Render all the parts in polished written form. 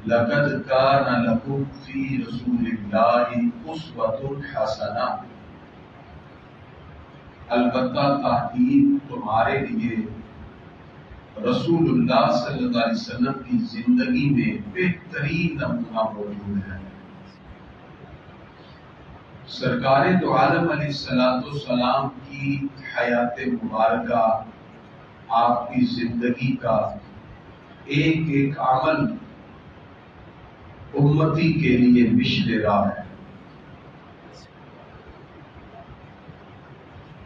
لقد کان لکم فی رسول اللہ اسوۃ حسنہ، البتہ تحقیق تمہارے لیے رسول اللہ صلی اللہ علیہ وسلم کی زندگی میں بہترین نمونہ موجود ہے۔ سرکار دو عالم علیہ السلام کی حیات مبارکہ، آپ کی زندگی کا ایک ایک عمل امتی کے لیے مشل راہ ہے۔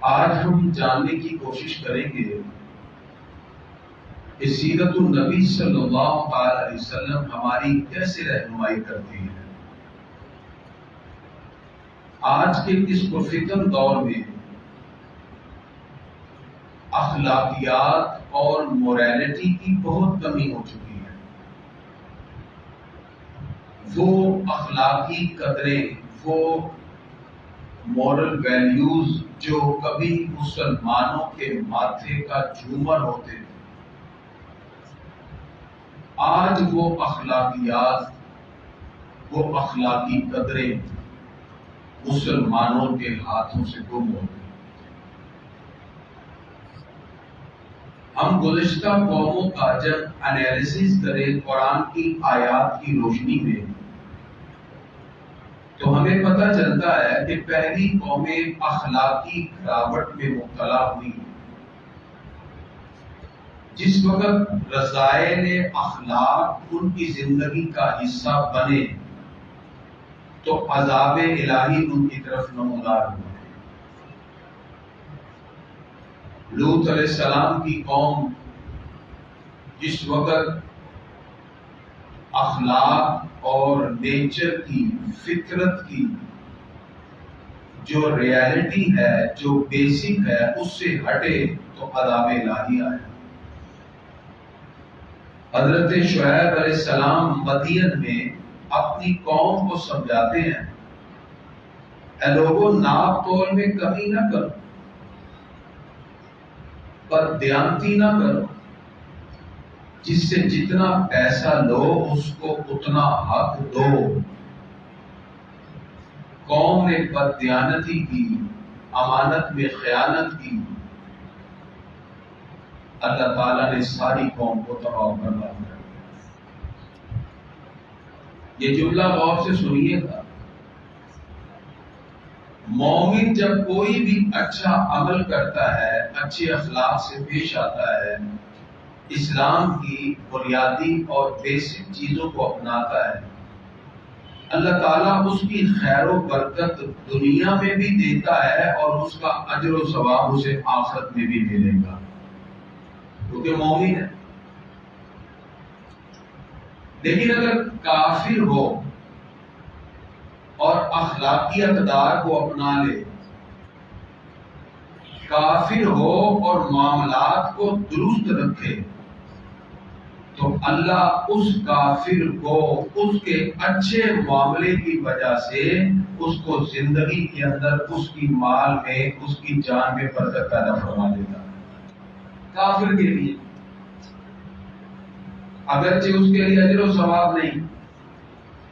آج ہم جاننے کی کوشش کریں گے کہ سیرت النبی صلی اللہ علیہ وسلم ہماری کیسے رہنمائی کرتی ہے۔ آج کے اس پرفتن دور میں اخلاقیات اور موریلٹی کی بہت کمی ہو چکی ہے۔ وہ اخلاقی قدریں، وہ مورل ویلیوز جو کبھی مسلمانوں کے ماتھے کا جھومر ہوتے تھے، آج وہ اخلاقیات، وہ اخلاقی قدریں مسلمانوں کے ہاتھوں سے گم ہو گئی۔ ہم گزشتہ قوموں کا جب انالیسس کریں قرآن کی آیات کی روشنی میں، تو ہمیں پتہ چلتا ہے کہ پہلی قومیں اخلاقی گراوٹ میں مبتلا ہوئی۔ جس وقت رذائل اخلاق ان کی زندگی کا حصہ بنے تو عذاب الہی ان کی طرف نمودار ہوا۔ لوط علیہ السلام کی قوم جس وقت اخلاق اور نیچر کی، فطرت کی جو ریالٹی ہے، جو بیسک ہے، اس سے ہٹے تو عذاب الہی آیا۔ حضرت شعیب علیہ السلام مدین میں اپنی قوم کو سمجھاتے ہیں، اے لوگوں، ناپ تول میں کمی نہ کرو، پر دیانتی نہ کرو، جس سے جتنا پیسہ لو اس کو اتنا حق دو۔ قوم نے بددیانتی کی، امانت میں خیانت کی، اللہ تعالیٰ نے ساری قوم کو تباہ کر دیا۔ یہ جملہ غور سے سنیے گا، مومن جب کوئی بھی اچھا عمل کرتا ہے، اچھے اخلاق سے پیش آتا ہے، اسلام کی بنیادی اور بیسک چیزوں کو اپناتا ہے، اللہ تعالیٰ اس کی خیر و برکت دنیا میں بھی دیتا ہے اور اس کا اجر و ثواب اسے آخرت میں بھی ملے گا، کیونکہ مومن ہے۔ لیکن اگر کافر ہو اور اخلاقی اقدار کو اپنا لے، کافر ہو اور معاملات کو درست رکھے، تو اللہ اس کافر کو اس کے اچھے معاملے کی وجہ سے اس کو زندگی کے اندر، اس کی مال میں، اس کی جان میں برکت پیدا فرما دیتا ہے۔ کافر کے لیے اگرچہ اس کے لیے اجر و ثواب نہیں،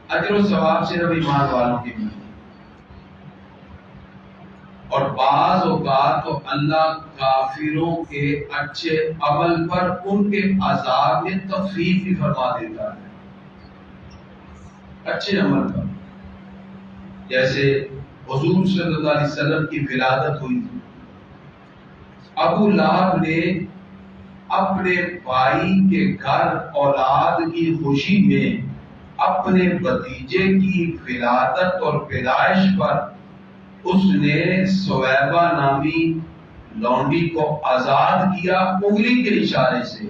اجر و ثواب صرف ایمان والوں کے لیے، اور بعض اوقات تو اللہ کافروں کے اچھے عمل پر ان کے عذاب میں تخفیف بھی فرما دیتا ہے، اچھے عمل پر۔ جیسے حضور صلی اللہ علیہ وسلم کی ولادت ہوئی، ابو لہب نے اپنے بھائی کے گھر اولاد کی خوشی میں اپنے بھتیجے کی ولادت اور پیدائش پر اس نے سویبہ نامی لونڈی کو آزاد کیا انگلی کے اشارے سے۔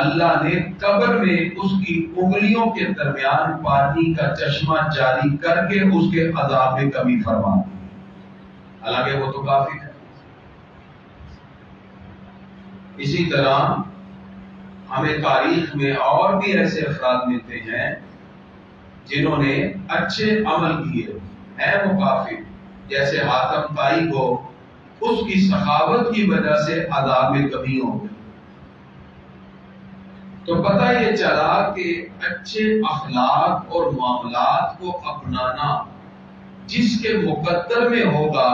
اللہ نے قبر میں اس کی انگلیوں کے درمیان پانی کا چشمہ جاری کر کے اس کے عذاب میں کمی فرما دی، حالانکہ وہ تو کافر ہے۔ اسی طرح ہمیں تاریخ میں اور بھی ایسے افراد ملتے ہیں جنہوں نے اچھے عمل کیے ہیں، وہ کافر، جیسے حاتم طائی کو اس کی سخاوت کی وجہ سے عذاب میں کمی ہو گئی۔ تو تو پتہ یہ چلا کہ اچھے اخلاق اور معاملات کو اپنانا جس کے مقدر میں ہوگا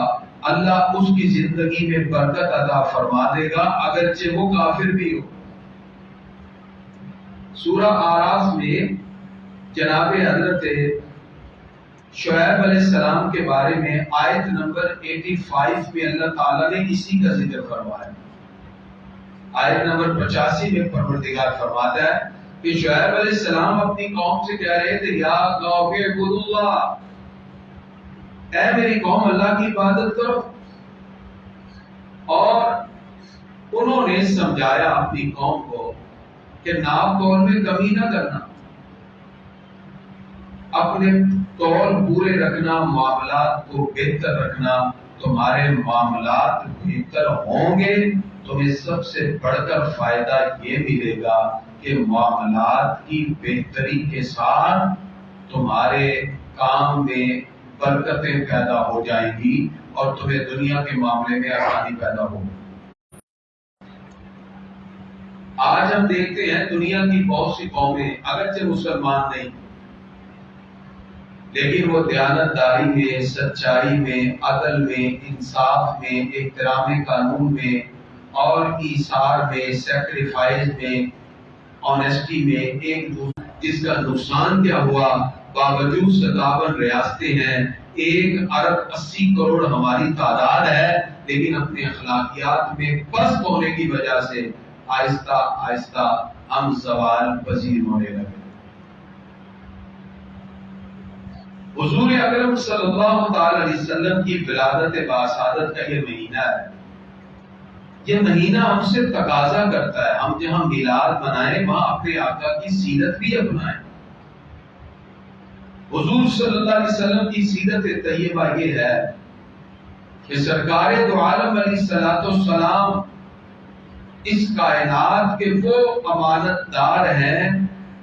اللہ اس کی زندگی میں برکت عطا فرما دے گا، اگرچہ وہ کافر بھی ہو۔ سورہ آراف میں جناب حضرت شعیب علیہ السلام کے بارے میں آیت نمبر 85 میں اللہ تعالیٰ نے اسی کا ذکر فرمایا۔ آیت نمبر 85 میں پروردگار فرماتا ہے کہ شعیب علیہ السلام اپنی قوم سے کہہ رہے تھے، یا قوم اعبدوا اللہ، اے میری قوم اللہ کی عبادت کرو، اور انہوں نے سمجھایا اپنی قوم کو کہ ناپ تول میں کمی نہ کرنا، اپنے تول پورے رکھنا، معاملات کو بہتر رکھنا، تمہارے معاملات بہتر ہوں گے، تمہیں سب سے بڑھ کر فائدہ یہ ملے گا کہ معاملات کی بہتری کے ساتھ تمہارے کام میں برکتیں پیدا ہو جائیں گی اور تمہیں دنیا کے معاملے میں آسانی پیدا ہوگی۔ آج ہم دیکھتے ہیں دنیا کی بہت سی قومیں اگرچہ مسلمان نہیں، لیکن وہ دیانتداری میں، سچائی میں، عدل میں، انصاف میں، احترام قانون میں اور ایثار میں، سیکریفائز میں، آنیسٹی میں ایک دوسرے، جس کا نقصان کیا ہوا، باوجود 57 ریاستیں ہیں، 1 ارب 80 کروڑ ہماری تعداد ہے، لیکن اپنے اخلاقیات میں پست ہونے کی وجہ سے آہستہ آہستہ ہم زوال پذیر ہونے لگے۔ حضور اکرم صلی اللہ تعالی علیہ وسلم کی ولادت باسعادت کا یہ مہینہ ہے، یہ مہینہ ہم سے تقاضا کرتا ہے ہم جہاں میلاد منائیں وہاں اپنے آقا کی سیرت بھی اپنائیں۔ حضور صلی اللہ علیہ وسلم کی سیرت طیبہ یہ ہے کہ سرکار دو عالم علیہ السلام اس کائنات کے وہ امانت دار ہیں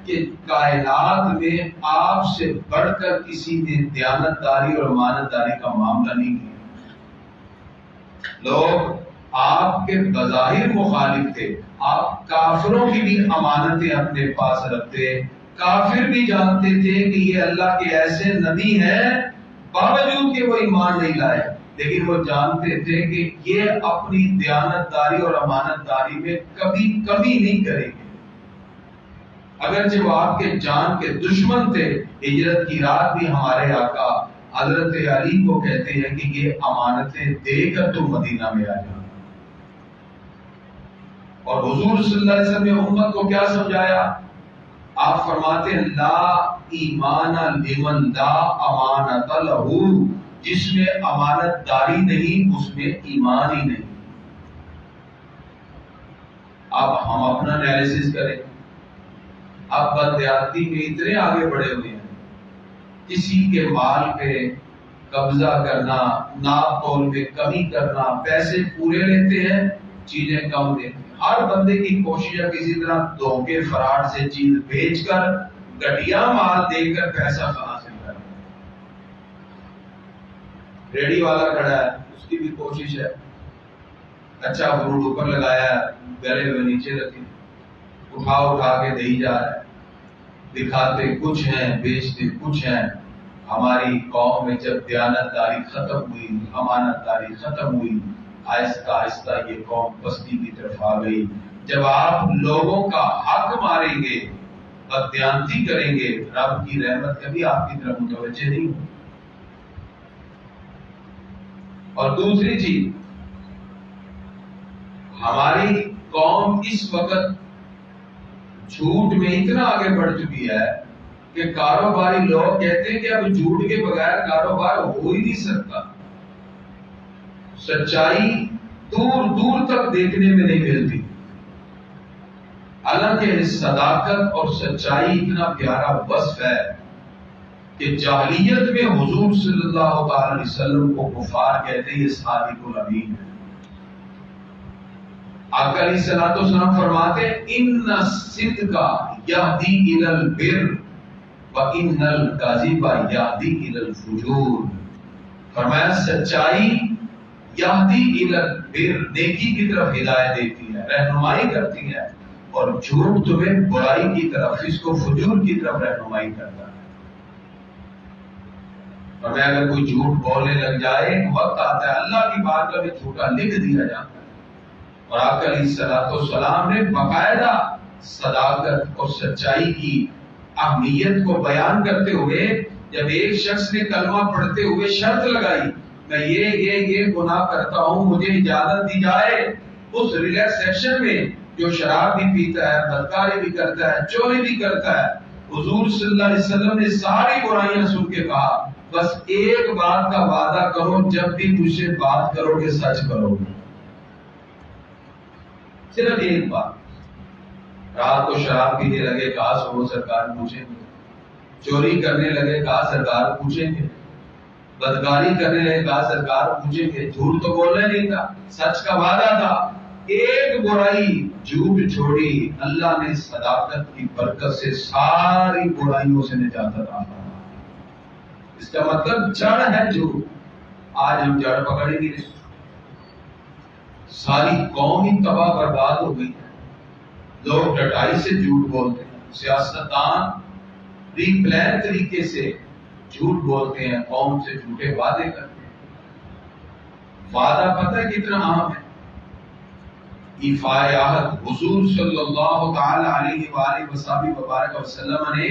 کہ کائنات میں آپ سے بڑھ کر کسی نے دیانتداری اور امانت داری کا معاملہ نہیں کیا۔ لوگ آپ کے بظاہر مخالف تھے، آپ کافروں کی بھی امانتیں اپنے پاس رکھتے، کافر بھی جانتے تھے کہ یہ اللہ کے ایسے نبی ہیں، باوجود کہ وہ ایمان نہیں لائے، لیکن وہ جانتے تھے کہ یہ اپنی دیانتداری اور امانت داری میں کبھی کمی نہیں کریں گے۔ اگرچہ وہ آپ کے جان کے دشمن تھے، ہجرت کی رات بھی ہمارے آقا حضرت علی کو کہتے ہیں کہ یہ امانتیں دے کر تم مدینہ میں آ جانا۔ اور حضور صلی اللہ علیہ وسلم نے امت کو کیا سمجھایا؟ آپ فرماتے ہیں لا ایمان لمن لا امانت لہ، جس میں امانت داری نہیں اس میں ایمان ہی نہیں۔ اب ہم اپنا انالیسس کریں، اب بدیاتی میں اتنے آگے بڑھے ہوئے ہیں، کسی کے مال پہ قبضہ کرنا، ناپ تول میں کمی کرنا، پیسے پورے لیتے ہیں، چیزیں کم دیتے ہیں۔ ہر بندے کی کوشش ہے کسی طرح دھوکے فراڈ سے چیز بیچ کر گھٹیا مال دے کر پیسہ حاصل کرنا۔ ریڈی والا کھڑا ہے، اس کی بھی کوشش ہے اچھا فروٹ اوپر لگایا ہے، گلے ہوئے نیچے رکھے، اٹھا کے دے جا رہا ہے، دکھاتے کچھ ہیں بیچتے کچھ ہیں۔ ہماری قوم میں جب دیانتداری ختم ہوئی، امانت داری ختم ہوئی، آہستہ آہستہ یہ قوم پستی کی طرف آ گئی۔ جب آپ لوگوں کا حق ماریں گے، بددیانتی کریں گے، رب کی رحمت کبھی آپ کی طرف متوجہ نہیں ہوگی۔ اور دوسری چیز، ہماری قوم اس وقت جھوٹ میں اتنا آگے بڑھ چکی ہے کہ کاروباری لوگ کہتے ہیں کہ اب جھوٹ کے بغیر کاروبار ہو ہی نہیں سکتا۔ سچائی دور دور تک دیکھنے میں نہیں ملتی، حالانکہ صداقت اور سچائی اتنا پیارا وصف ہے کہ جاہلیت میں حضور صلی اللہ علیہ وسلم کو کفار کہتے ہیں، یہ صادق الامین ہے۔ آقا علیہ الصلوۃ والسلام فرماتے ہیں ان الصدق یہدی الی البر وان الکذب یہدی الی الفجور۔ فرمایا سچائی یہدی الی البر، نیکی کی طرف ہدایت دیتی ہے، رہنمائی کرتی ہے، اور جھوٹ تمہیں برائی کی طرف، اس کو فجور کی طرف رہنمائی کرتا ہے۔ اور اگر کوئی جھوٹ بولنے لگ جائے، وقت آتا ہے اللہ کی بارگاہ میں جھوٹا لکھ دیا جاتا ہے۔ اور آقا علیہ الصلوۃ والسلام نے باقاعدہ صداقت اور سچائی کی اہمیت کو بیان کرتے ہوئے جب ایک شخص نے کلمہ پڑھتے ہوئے شرط لگائی میں یہ گناہ کرتا ہوں، مجھے اجازت دی جائے، اس ریلیکسیشن میں جو شراب بھی پیتا ہے، بدکاری بھی کرتا ہے، چوری بھی کرتا ہے، حضور صلی اللہ علیہ وسلم نے ساری برائیاں سن کے کہا بس ایک بات کا وعدہ کرو، جب بھی مجھ سے بات کرو گے سچ کرو گے، صرف ایک بات۔ رات کو شراب پینے لگے، کہا سو سرکار پوچھیں گے، چوری کرنے لگے، کہا سرکار پوچھیں گے، بدکاری کرنے لگے، کہا سرکار پوچھیں گے، جھوٹ تو بولنا نہیں تھا، سچ کا وعدہ تھا، ایک برائی جھوٹ چھوڑی، اللہ نے صداقت کی برکت سے ساری برائیوں سے نجات عطا فرمائی۔ اس کا مطلب جڑ ہے جھوٹ، آج ہم جڑ پکڑ ہی نہیں رہے، ساری قوم ہی تباہ برباد ہو گئی ہے۔ لوگ ڈٹائی سے جھوٹ بولتے ہیں، سیاستدان پری پلان طریقے سے جھوٹ بولتے ہیں، قوم سے جھوٹے وعدے کرتے ہیں۔ وعدہ پتہ ہے کتنا اہم ہے؟ ایفائے عہد، حضور صلی اللہ تعالی علیہ وآلہ وصحبہ وبارک وسلم نے،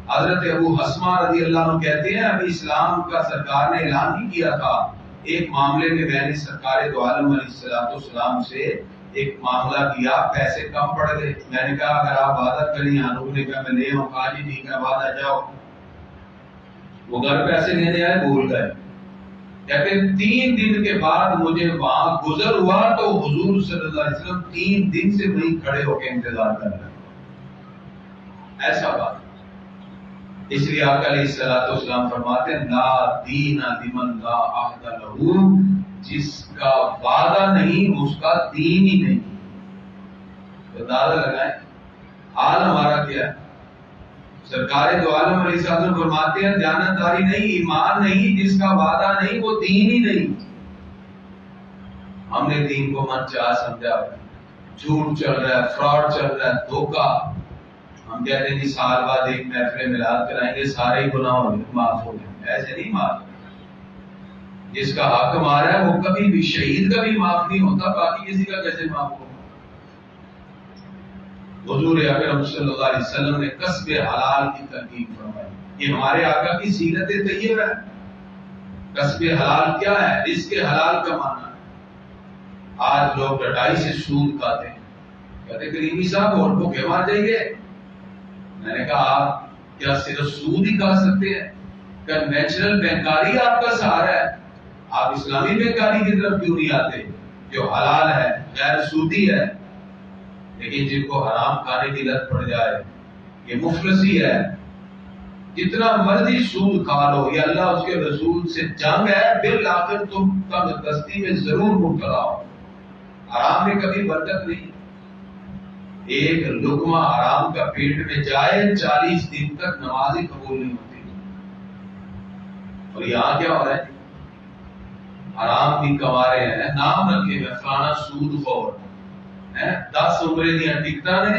حضرت ابو حسمہ رضی اللہ عنہ کہتے ہیں ابھی اسلام کا سرکار نے اعلان ہی کیا تھا، ایک معاملے میں میں نے سرکار دو عالم علیہ السلام سے ایک معاملہ کیا، پیسے کم پڑ گئے، میں نے کہا اگر آپ وعدہ کریں، حضور نے کہا میں لے آؤں، کہا جی ٹھیک ہے وعدہ جاؤ، وہ گھر پیسے لینے آئے بھول گئے، کہتے 3 دن کے بعد مجھے وہاں گزر ہوا تو حضور صلی اللہ علیہ وسلم 3 دن سے وہیں کھڑے ہو کے انتظار کر رہے ہیں، ایسا بات۔ اس لیے آقا علیہ الصلوۃ والسلام فرماتے ہیں لا دین لمن لا عہد لہ، جس کا وعدہ نہیں اس کا دین ہی نہیں۔ تو اندازہ لگائیں حال ہمارا کیا ہے۔ سرکار دو عالم علیہ السلام فرماتے ہیں دیانتداری نہیں، ایمان نہیں، جس کا وعدہ نہیں وہ دین ہی نہیں۔ ہم نے دین کو من چاہ سمجھا، جھوٹ چل رہا ہے، فراڈ چل رہا ہے، دھوکہ۔ ہم کہتے ہیں جی سال بعد ایک محفل میلاد کرائیں گے، سارے ہی گناہ معاف ہو جائیں، ایسے نہیں معاف۔ جس کا حق مارا ہے وہ کبھی بھی، شہید کا بھی معاف نہیں ہوتا، باقی کسی کا کیسے معاف ہوگا؟ حضور اکرم صلی اللہ علیہ وسلم نے کسب حلال کی ترغیب فرمائی، یہ ہمارے آقا کی سیرت طیبہ ہے۔ کسب حلال کیا ہے؟ رزق حلال کمانا۔ آج لوگ ڈٹائی سے سود کھاتے ہیں، کہتے کریمی صاحب اور بھوکے مار جائیں گے۔ میں نے کہا آپ کیا صرف سود ہی کھا سکتے ہیں؟ کنونشنل بینکاری آپ کا سہارا ہے، آپ اسلامی بینکاری کی طرف کیوں نہیں آتے جو حلال ہے، غیر سودی ہے؟ لیکن جن کو حرام کھانے کی لت پڑ جائے یہ مفلسی ہے، جتنا مرضی سود کھا لو، یہ اللہ اس کے رسول سے جنگ ہے، بالآخر تم تنگ دستی میں ضرور مبتلا ہو۔ حرام میں کبھی برکت نہیں، ایک لقمہ حرام کا پیٹ میں جائے 40 دن تک نماز ہی قبول نہیں ہوتی۔ اور یہاں کیا ہو رہا ہے؟ حرام بھی کما رہے ہیں، نام رکھے ہوئے فلانا سود خور ہے، 10 عمرے دیا ٹکٹاں نے،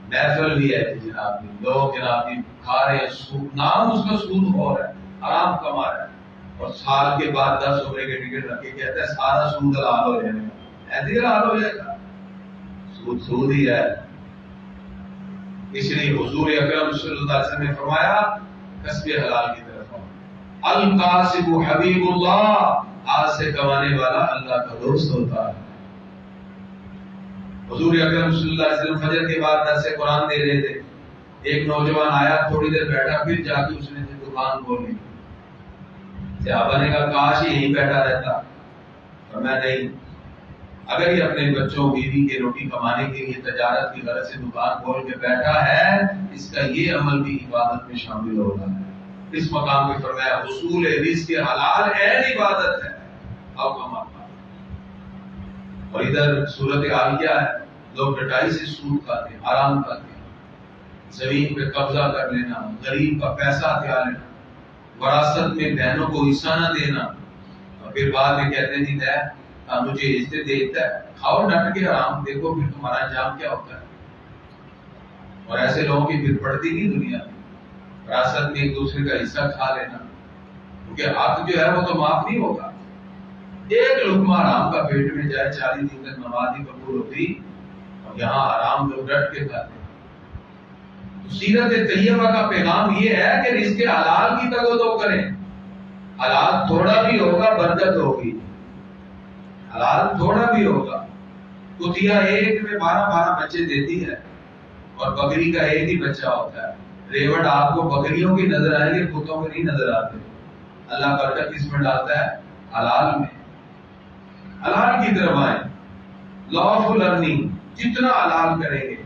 محفل بھی ہے جناب جی، لوگ جناب جی کھا رہے ہیں سود، نام اس کا سود خور ہے، حرام کما رہا ہے، اور سال کے بعد 10 عمرے کے ٹکٹ رکھ کے کہتا ہے سارا سود حلال ہو جائے گا، ایسے حلال ہو جائے گا؟ سود ہی ہے۔ اس لیے حضور اکرم صلی اللہ علیہ وسلم نے فرمایا کسب حلال کی طرف القاسب حبیب اللہ، ہاتھ سے کمانے والا اللہ کا دوست ہوتا ہے۔ حضور اکرم صلی اللہ علیہ وسلم فجر کے بعد درس قرآن دے رہے تھے، ایک نوجوان آیا، تھوڑی دیر بیٹھا، پھر جا کے اس نے دکان کھولی۔ صحابہ نے کہا کاش یہیں بیٹھا رہتا، اور میں نہیں، اگر یہ اپنے بچوں بیوی کے روٹی کمانے کے لیے تجارت کی غرض سے دکان کھول کے بیٹھا ہے، اس کا یہ عمل بھی عبادت میں شامل ہو رہا ہے۔ اس مقام پہ فرمایا حصول رزق حلال عین عبادت ہے، اب کمانا۔ اور ادھر صورتحال کیا ہے؟ لوگ ڈٹائی سے سود کھاتے ہیں، حرام کھاتے ہیں، زمین پہ قبضہ کر لینا، غریب کا پیسہ ہتھیا لینا، وراثت میں بہنوں کو حصہ نہ دینا، اور پھر بعد میں کہتے ہیں جی مجھے عزت دیتا ہے، کھاؤ ڈٹ کے حرام، دیکھو پھر تمہارا انجام کیا ہوتا ہے۔ اور ایسے لوگوں کی پھر پڑتی نہیں دنیا میں، وراثت میں ایک دوسرے کا حصہ کھا لینا، کیونکہ حق جو ہے وہ تو معاف نہیں ہوگا۔ ایک لقمہ حرام کا پیٹ میں جائے 40 دن تک نماز نہیں قبول ہوتی، اور یہاں حرام لوگ ڈٹ کے کھاتے ہیں۔ تو سیرت طیبہ کا پیغام یہ ہے کہ رزق حلال کی تگ و دو کریں، حلال تھوڑا بھی ہوگا برکت ہوگی، حلال تھوڑا بھی ہوگا۔ کتیا ایک میں 12 بچے دیتی ہے اور بکری کا ایک ہی بچہ ہوتا ہے۔ ریوڑ آپ کو بکریوں کی نظر آئے گی، کتوں میں نہیں نظر آتے۔ اللہ برکت کس میں ڈالتا ہے؟ حلال میں۔ حلال کی طرف آئیں، لافل ارننگ جتنا حلال کریں گے۔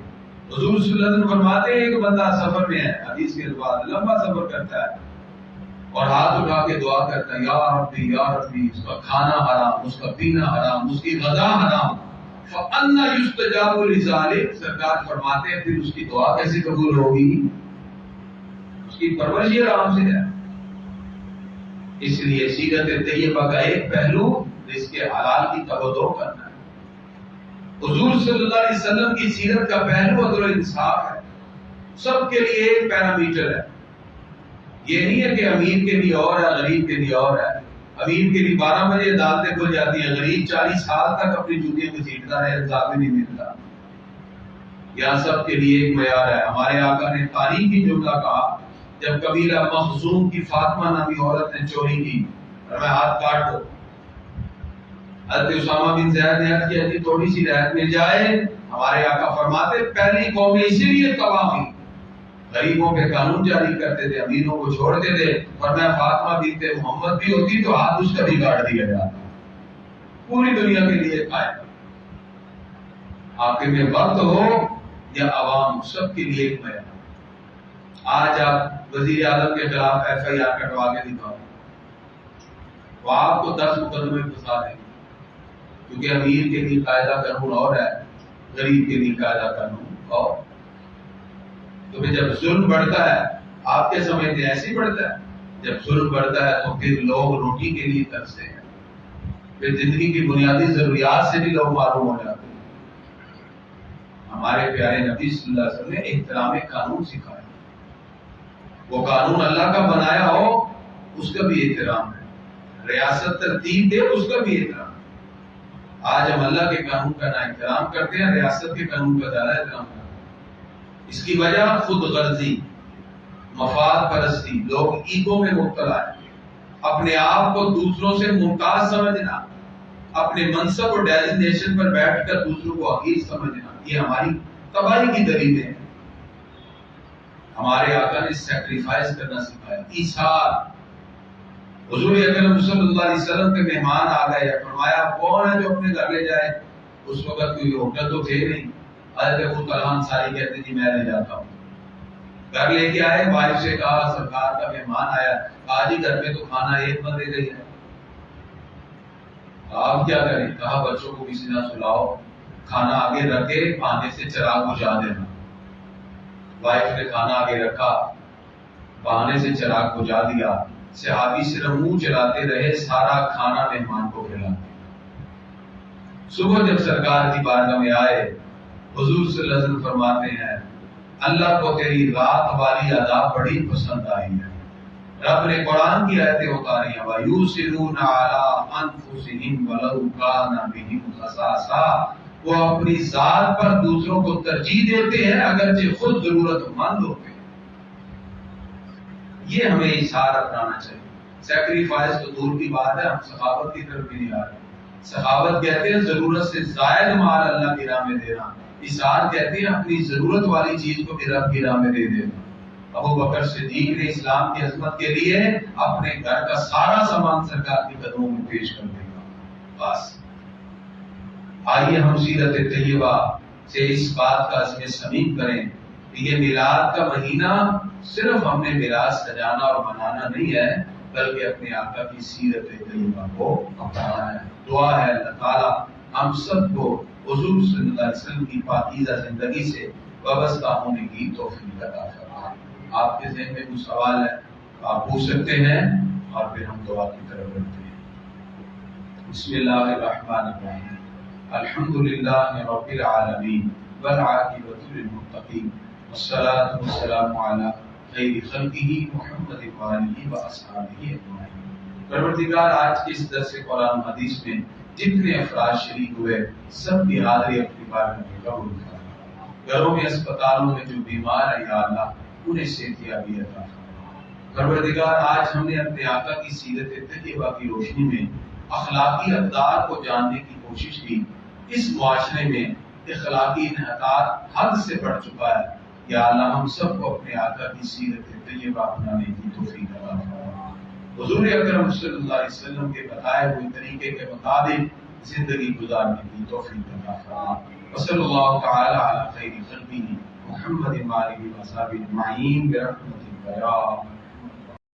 حضور صلی اللہ علیہ وسلم فرماتے ہیں ایک بندہ سفر میں ہے، حدیث کے الفاظ، لمبا سفر کرتا ہے اور ہاتھ اٹھا کے دعا کرتا ہے، یا ربی یا ربی، اس کا کھانا حرام، اس کا پینا حرام، اس کی غذا حرام، فَأَنَّ يُسْتَجَابُ لِذَلِكَ، سرکار فرماتے ہیں پھر اس کی دعا کیسے قبول ہوگی؟ اس کی پرورش حرام سے ہے۔ اس لیے سیرت طیبہ کا ایک پہلو رزق حلال کی تبادل کرنا ہے۔ حضور صلی اللہ علیہ وسلم کی سیرت کا پہلو عدل و انصاف ہے، سب کے لیے ایک پیرامیٹر ہے۔ یہ نہیں ہے کہ امیر کے لیے اور ہے، غریب کے لیے اور ہے۔ امیر کے لیے 12 بجے عدالتیں کھل جاتی ہیں، غریب 40 سال تک اپنی جوتیاں گھسیٹتا رہے، انصاف بھی نہیں ملتا۔ یہاں سب کے لیے ایک معیار ہے۔ ہمارے آقا نے تاریخی جملہ کہا، جب قبیلہ مخزوم کی فاطمہ نامی عورت نے چوری کی، اور میں ہاتھ کاٹ دو، حضرت اسامہ بن زید نے عرض کیا کہ تھوڑی سی رعایت مل جائے۔ ہمارے آقا فرماتے پہلی قومیں اسی لیے تباہ ہوئی، غریبوں پہ قانون جاری کرتے تھے، امیروں کو چھوڑتے تھے، اور میں فاطمہ بنت محمد بھی ہوتی تو ہاتھ اس کا بھی کاٹ دیا جاتا، پوری دنیا کے لیے قائم۔ حاکم وقت ہو یا عوام، سب کے لیے ایک معیار۔ آج آپ وزیر اعظم کے خلاف FIR کٹوا کے دکھاؤ، وہ آپ کو 10 مقدمے پھنسا دیں گے، کیونکہ امیر کے لیے قاعدہ قانون اور ہے، غریب کے لیے قاعدہ قانون اور۔ تو پھر جب ظلم بڑھتا ہے، آپ کیا سمجھتے ہیں ایسے ہی بڑھتا ہے؟ جب ظلم بڑھتا ہے تو پھر لوگ روٹی کے لیے ترستے ہیں، پھر زندگی کی بنیادی ضروریات سے بھی لوگ معروم ہو جاتے ہیں۔ ہمارے پیارے نبی صلی اللہ علیہ وسلم نے احترام قانون سکھایا، وہ قانون اللہ کا بنایا ہو اس کا بھی احترام ہے، ریاست ترتیب دے اس کا بھی احترام۔ آج ہم اللہ کے قانون کا نہ احترام کرتے ہیں، ریاست کے قانون کا زیادہ احترام کرتے ہیں۔ اس کی وجہ خود غرضی، مفاد پرستی، لوگ ایگو میں مبتلا ہیں، اپنے آپ کو دوسروں سے ممتاز سمجھنا، اپنے منصب اور ڈیزگنیشن پر بیٹھ کر دوسروں کو حقیر سمجھنا، یہ ہماری تباہی کی دلیل ہے۔ ہمارے آقا نے سیکریفائس کرنا سکھایا، ایثار۔ حضور اکرم صلی اللہ علیہ وسلم کے مہمان آ گئے، فرمایا کون ہے جو اپنے گھر لے جائے؟ اس وقت کوئی ہوٹل تو تھے نہیں، حضرت ابو طلحہ انصاری کہتے جی میں لے جاتا ہوں۔ گھر لے کے آئے، وائف سے کہا سرکار کا مہمان آیا، کہا جی گھر میں تو کھانا ایک بندے کا ہی ہے، آپ کیا کریں؟ کہا بچوں کو کسی نہ سلاؤ، کھانا آگے رکھے، کھانے سے چراغ بجھا دینا۔ وائف نے کھانا آگے رکھا، بہانے سے چراغ بجھا دیا، صحابی صرف منہ چلاتے رہے، سارا کھانا مہمان کو کھلا۔ صبح جب سرکار کی بارگاہ میں آئے، حضور صلی اللہ علیہ وسلم فرماتے ہیں اللہ کو تیری رات والی ادا بڑی پسند آئی ہے۔ رب نے قرآن کی آیتیں اتاری ہیں، وَيُؤْثِرُونَ عَلَىٰ أَنفُسِهِمْ وَلَوْ كَانَ بِهِمْ خَصَاصَةٌ، وہ اپنی ذات پر دوسروں کو ترجیح دیتے ہیں اگرچہ خود ضرورت مند ہوتے ہیں۔ یہ ہمیں اشارہ اپنانا چاہیے۔ سیکریفائس تو دور کی بات ہے، ہم سخاوت کی طرف بھی نہیں آ رہے۔ سخاوت کہتے ہیں ضرورت سے زائد مال اللہ کی راہ میں دینا، اشار کہتے ہیں اپنی ضرورت والی چیز کو بھی رب کی راہ میں دے دینا۔ ابو بکر صدیق نے اسلام کی عظمت کے لیے اپنے گھر کا سارا سامان سرکار کے قدموں میں پیش کر دیا۔ بس آئیے ہم سیرت طیبہ سے اس بات کا عزم صمیم کریں کہ یہ میلاد کا مہینہ صرف ہم نے میلاد سجانا اور منانا نہیں ہے، بلکہ اپنے آقا کی سیرت طیبہ کو اپنانا ہے۔ دعا ہے اللہ تعالیٰ ہم سب کو حضور صلی اللہ علیہ وسلم کی پاکیزہ زندگی سے وابستہ ہونے کی توفیق عطا فرمائے۔ آپ کے ذہن میں کوئی سوال ہے آپ پوچھ سکتے ہیں، اور پھر ہم دعا کی طرف بڑھتے ہیں۔ بسم اللہ الرحمن الرحیم، الحمد للہ رب العالمین والعاقبۃ للمتقین، والصلاة والسلام علی خیر خلقہ محمد وآلہ واصحابہ اجمعین۔ پروردگار آج کے اس درس قرآن حدیث میں جتنے افراد شریک ہوئے سب کی حاضری اپنی بارگاہ میں قبول کر، گھروں میں اسپتالوں میں جو بیمار ہے یا اللہ انہیں صحت یابی عطا فرما۔ پروردگار آج ہم نے اپنے آقا کی سیرت طیبہ کی روشنی میں اخلاقی اقدار کو جاننے کی کوشش کی۔ اس معاشرے میں اخلاقی انحطاط حد سے بڑھ چکا ہے، یا اللہ ہم سب کو اپنے آقا کی سیرت طیبہ اپنانے کی توفیق عطا فرما۔ حضور اکرم صلی اللہ علیہ وسلم کے بتائے ہوئے طریقے کے مطابق زندگی گزارنے کی توفیق عطا فرما۔ وصلی اللہ تعالی علی خیر خلقہ محمد وآلہ وصحبہ اجمعین برحمتک یا